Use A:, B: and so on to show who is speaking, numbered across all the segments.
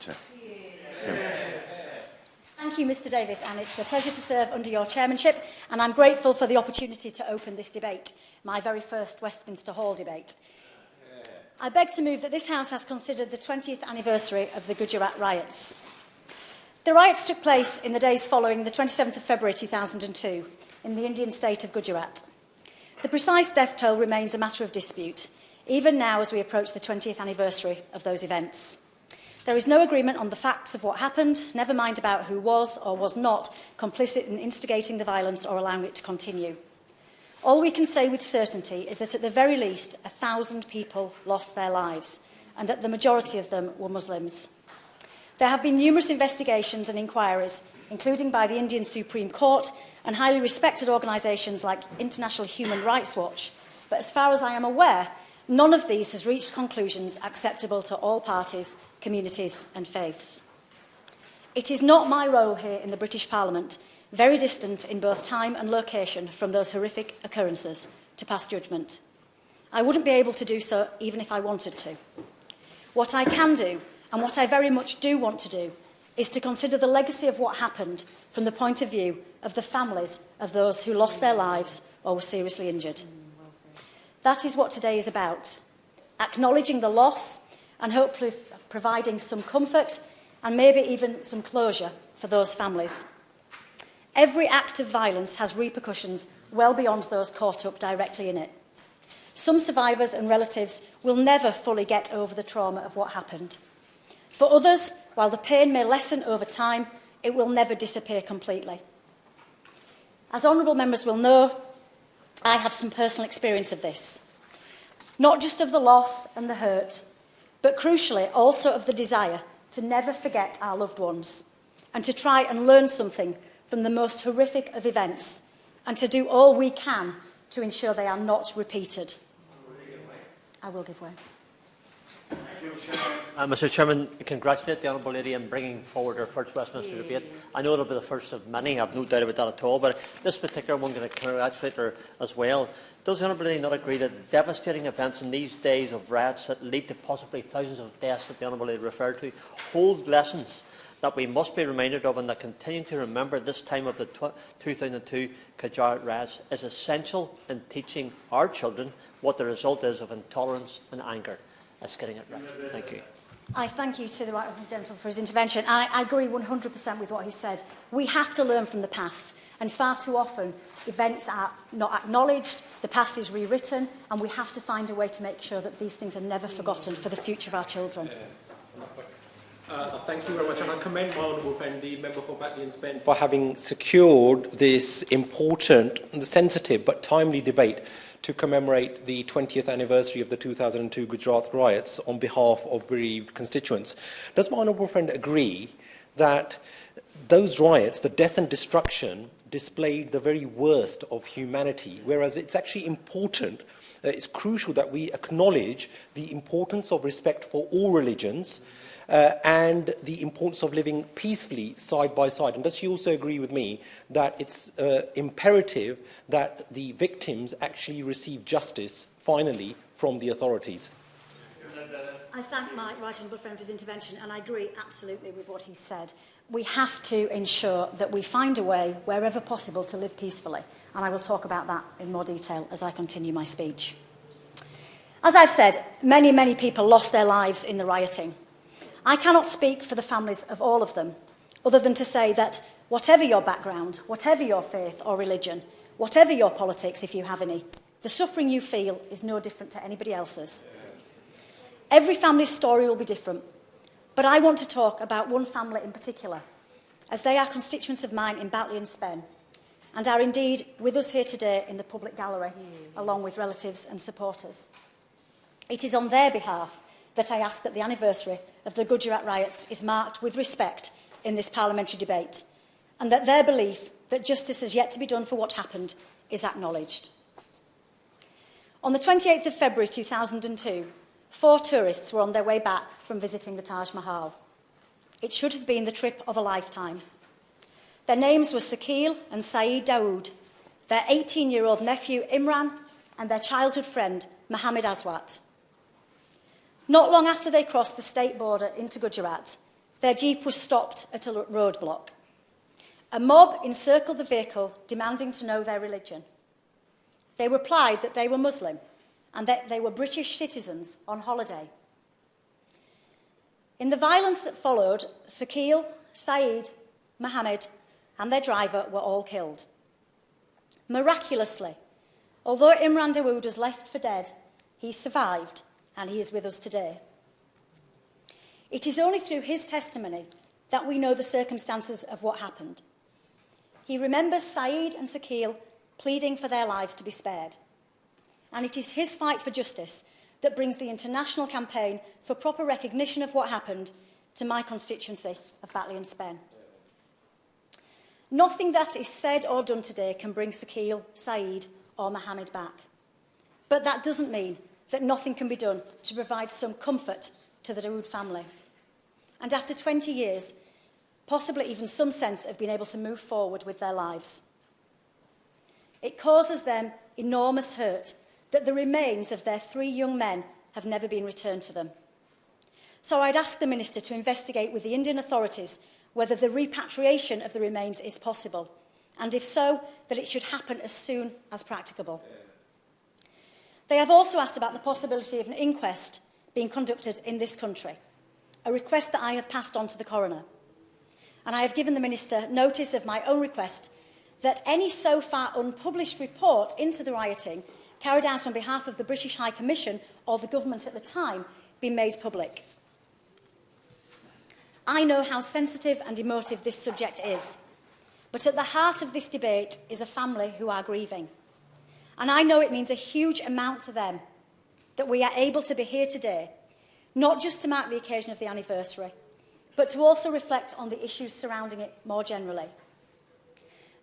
A: Leadbeater.
B: Thank you, Mr Davis, and it's a pleasure to serve under your chairmanship, and I'm grateful for the opportunity to open this debate, my very first Westminster Hall debate. I beg to move that this House has considered the 20th anniversary of the Gujarat riots. The riots took place in the days following the 27th of February 2002 in the Indian state of Gujarat. The precise death toll remains a matter of dispute, even now as we approach the 20th anniversary of those events. There is no agreement on the facts of what happened, never mind about who was or was not complicit in instigating the violence or allowing it to continue. All we can say with certainty is that at the very least 1,000 people lost their lives, and that the majority of them were Muslims. There have been numerous investigations and inquiries, including by the Indian Supreme Court and highly respected organisations like International Human Rights Watch, but as far as I am aware, none of these has reached conclusions acceptable to all parties, communities and faiths. It is not my role here in the British Parliament, very distant in both time and location from those horrific occurrences, to pass judgment. I wouldn't be able to do so even if I wanted to. What I can do, and what I very much do want to do, is to consider the legacy of what happened from the point of view of the families of those who lost their lives or were seriously injured. That is what today is about, acknowledging the loss and hopefully providing some comfort and maybe even some closure for those families. Every act of violence has repercussions well beyond those caught up directly in it. Some survivors and relatives will never fully get over the trauma of what happened. For others, while the pain may lessen over time, it will never disappear completely. As honourable members will know, I have some personal experience of this. Not just of the loss and the hurt, but crucially also of the desire to never forget our loved ones and to try and learn something from the most horrific of events and to do all we can to ensure they are not repeated. I will give way.
C: Mr Chairman, I congratulate the Honourable Lady in bringing forward her first Westminster debate. I know it will be the first of many, I have no doubt about that at all, but this particular one, I'm going to congratulate her as well. Does the Honourable Lady not agree that devastating events in these days of riots that lead to possibly thousands of deaths that the Honourable Lady referred to hold lessons that we must be reminded of, and that continuing to remember this time of the 2002 Gujarat riots is essential in teaching our children what the result is of intolerance and anger? That's getting it right. Thank you.
B: I thank you to the right honourable gentleman for his intervention. I agree 100% with what he said. We have to learn from the past, and far too often events are not acknowledged, the past is rewritten, and we have to find a way to make sure that these things are never forgotten for the future of our children.
D: Thank you very much, and I commend my honourable friend, the member for Batley and Spence, for having secured this important, sensitive but timely debate to commemorate the 20th anniversary of the 2002 Gujarat riots on behalf of bereaved constituents. Does my honourable friend agree that those riots, the death and destruction, displayed the very worst of humanity, whereas it's actually important, it's crucial that we acknowledge the importance of respect for all religions, and the importance of living peacefully side by side? And does she also agree with me that it's imperative that the victims actually receive justice, finally, from the authorities?
B: I thank my right honourable friend for his intervention, and I agree absolutely with what he said. We have to ensure that we find a way, wherever possible, to live peacefully, and I will talk about that in more detail as I continue my speech. As I've said, many, many people lost their lives in the rioting. I cannot speak for the families of all of them, other than to say that whatever your background, whatever your faith or religion, whatever your politics, if you have any, the suffering you feel is no different to anybody else's. Every family's story will be different, but I want to talk about one family in particular, as they are constituents of mine in Batley and Spen, and are indeed with us here today in the public gallery, along with relatives and supporters. It is on their behalf that I ask that the anniversary of the Gujarat riots is marked with respect in this parliamentary debate, and that their belief that justice has yet to be done for what happened is acknowledged. On the 28th of February 2002, 4 tourists were on their way back from visiting the Taj Mahal. It should have been the trip of a lifetime. Their names were Sakil and Saeed Dawood, their 18-year-old nephew Imran, and their childhood friend Mohammed Aswat. Not long after they crossed the state border into Gujarat, their jeep was stopped at a roadblock. A mob encircled the vehicle, demanding to know their religion. They replied that they were Muslim and that they were British citizens on holiday. In the violence that followed, Sakil, Saeed, Mohammed and their driver were all killed. Miraculously, although Imran Dawood was left for dead, he survived and he is with us today. It is only through his testimony that we know the circumstances of what happened. He remembers Saeed and Sakil pleading for their lives to be spared. And it is his fight for justice that brings the international campaign for proper recognition of what happened to my constituency of Batley and Spen. Nothing that is said or done today can bring Sakil, Saeed or Mohammed back. But that doesn't mean that nothing can be done to provide some comfort to the Dawood family. And after 20 years, possibly even some sense of being able to move forward with their lives. It causes them enormous hurt that the remains of their 3 young men have never been returned to them. So I'd ask the Minister to investigate with the Indian authorities whether the repatriation of the remains is possible, and if so, that it should happen as soon as practicable. They have also asked about the possibility of an inquest being conducted in this country, a request that I have passed on to the coroner. And I have given the Minister notice of my own request that any so far unpublished report into the rioting carried out on behalf of the British High Commission or the government at the time be made public. I know how sensitive and emotive this subject is, but at the heart of this debate is a family who are grieving. And I know it means a huge amount to them that we are able to be here today, not just to mark the occasion of the anniversary, but to also reflect on the issues surrounding it more generally.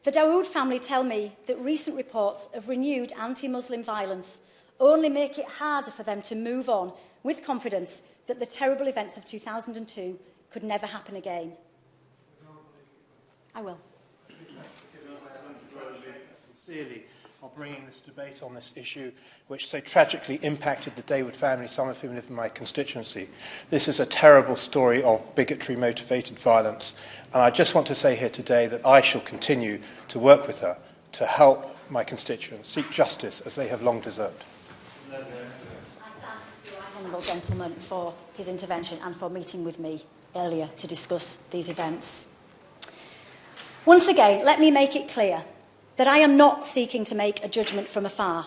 B: The Dawood family tell me that recent reports of renewed anti-Muslim violence only make it harder for them to move on with confidence that the terrible events of 2002 could never happen again. I will.
A: Sincerely for bringing this debate on this issue, which so tragically impacted the Dawood family, some of whom live in my constituency. This is a terrible story of bigotry-motivated violence, and I just want to say here today that I shall continue to work with her to help my constituents seek justice as they have long deserved.
B: I thank the right honourable gentleman for his intervention and for meeting with me earlier to discuss these events. Once again, let me make it clear that I am not seeking to make a judgment from afar.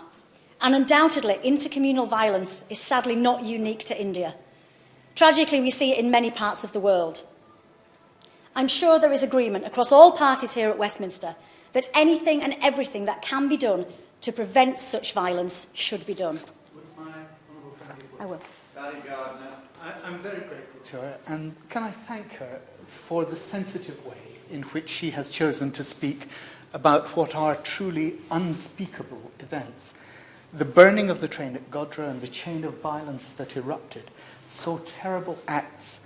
B: And undoubtedly, intercommunal violence is sadly not unique to India. Tragically, we see it in many parts of the world. I'm sure there is agreement across all parties here at Westminster that anything and everything that can be done to prevent such violence should be done. I will.
E: I'm very grateful to her, and can I thank her for the sensitive way in which she has chosen to speak about what are truly unspeakable events. The burning of the train at Godra and the chain of violence that erupted saw terrible acts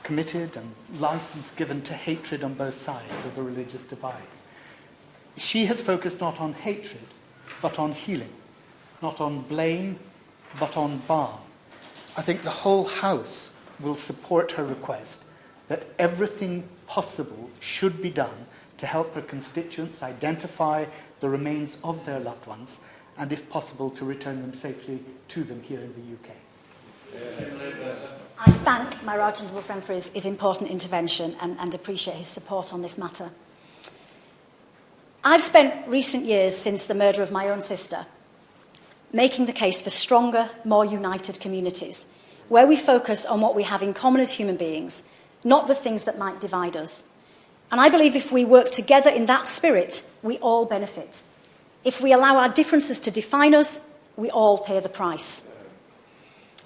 E: committed and license given to hatred on both sides of the religious divide. She has focused not on hatred, but on healing, not on blame, but on balm. I think the whole House will support her request that everything possible should be done to help her constituents identify the remains of their loved ones and, if possible, to return them safely to them here in the UK.
B: I thank my right honourable friend for his important intervention and appreciate his support on this matter. I've spent recent years since the murder of my own sister making the case for stronger, more united communities, where we focus on what we have in common as human beings, not the things that might divide us. And I believe if we work together in that spirit, we all benefit. If we allow our differences to define us, we all pay the price.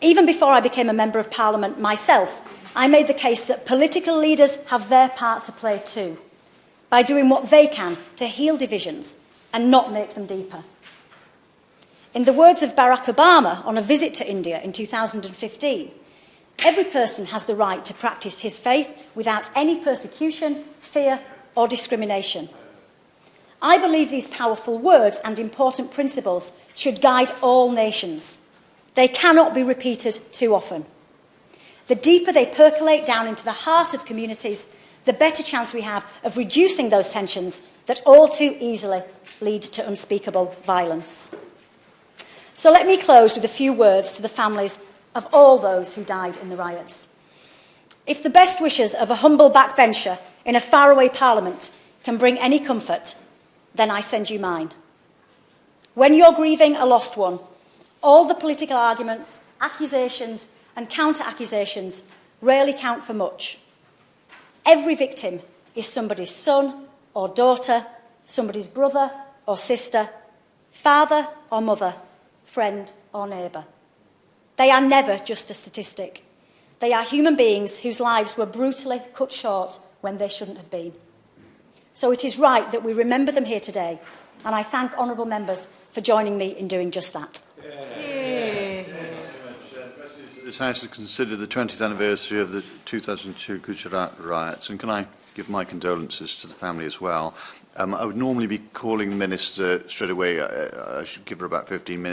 B: Even before I became a Member of Parliament myself, I made the case that political leaders have their part to play too, by doing what they can to heal divisions and not make them deeper. In the words of Barack Obama on a visit to India in 2015, every person has the right to practice his faith without any persecution, fear, or discrimination. I believe these powerful words and important principles should guide all nations. They cannot be repeated too often. The deeper they percolate down into the heart of communities, the better chance we have of reducing those tensions that all too easily lead to unspeakable violence. So let me close with a few words to the families of all those who died in the riots. If the best wishes of a humble backbencher in a faraway parliament can bring any comfort, then I send you mine. When you're grieving a lost one, all the political arguments, accusations and counter-accusations rarely count for much. Every victim is somebody's son or daughter, somebody's brother or sister, father or mother, friend or neighbour. They are never just a statistic. They are human beings whose lives were brutally cut short when they shouldn't have been. So it is right that we remember them here today, and I thank honourable members for joining me in doing just that.
F: This House has considered the 20th anniversary of the 2002 Gujarat riots, and can I give my condolences to the family as well. I would normally be calling the Minister straight away. I should give her about 15 minutes.